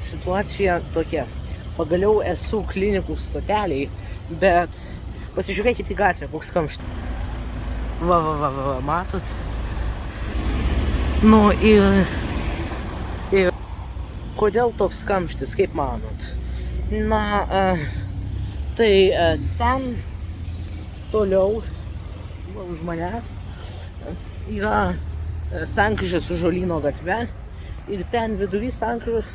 situacija tokia. Pagaliau esu klinikų stoteliai, bet pasižiūrėkit į gatvę, koks kamštis. Va, matot? Nu ir kodėl toks kamštis, kaip manot? Na, tai ten toliau už manęs yra sankryža su Žolyno gatve ir ten vidury sankryžos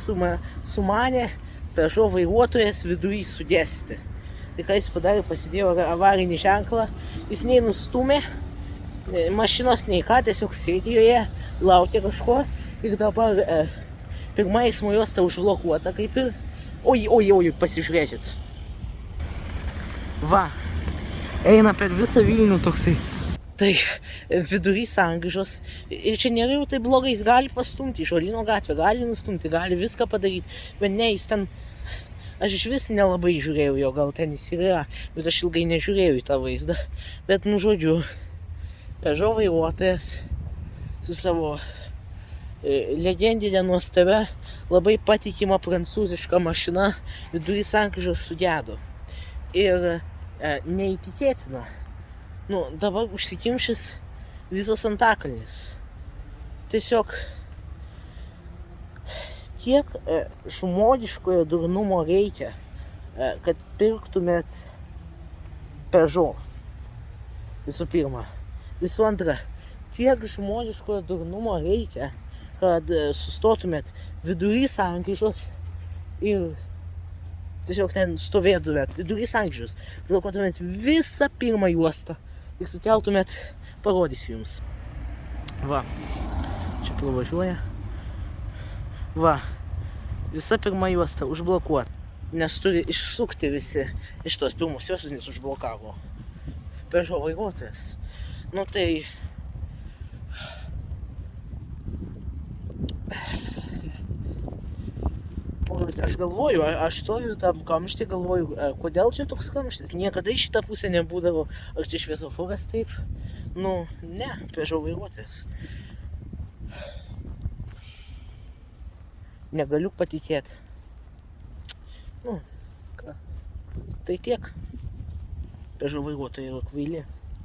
sumanė Peugeot vairuotojas vidury sudėsti. Tai ką jis padarė, pasidėjo avarinį ženklą, jis nei nustumė mašinos, nei ką, tiesiog sėdi joje, laukė kažko ir dabar pirma eismo juosta užblokuota kaip ir. Oi, pasižiūrėkit. Va, eina per visą Vilnių toksai. Tai vidury sankryžos ir čia nėra jau taip blogai, jis gali pastumti į Žolyno gatvę, gali nustumti, gali viską padaryti, bet ne, jis ten, aš iš vis nelabai žiūrėjau jo, gal ten jis yra, bet aš ilgai nežiūrėjau į tą vaizdą, bet nu žodžiu, Peugeot vairuotojas su savo legendinė nuostabia, labai patikima prancūziška mašina vidury sankryžos sugedo. Ir neįtikėtina. Nu, dabar užsikimšęs visas Antakalnis. Tiesiog tiek žmogiškojo durnumo reikia, kad pirktumėt Peugeot. Visų pirma. Visų antra, tiek žmogiškojo durnumo reikia, kad sustotumėt vidury sankryžos ir tiesiog ten stovėtumėt vidury sankryžos, blokuotumėt visą pirmą juostą ir sukeltumėt, parodysiu jums. Va, čia pravažiuoja. Va, visa pirma juosta užblokuota, nes turi išsukti visi iš tos pirmos juostos, nes užblokavo Peugeot vairuotojas. Nu tai aš galvoju, aš stoviu tam kamštį, galvoju, kodėl čia toks kamštis? Niekada į šitą pusę nebūdavo. Ar čia šviesoforas taip? Nu, ne, Peugeot vairuotojas. Negaliu patikėti. Nu, ką? Tai tiek. Peugeot vairuotojai yra kvaili.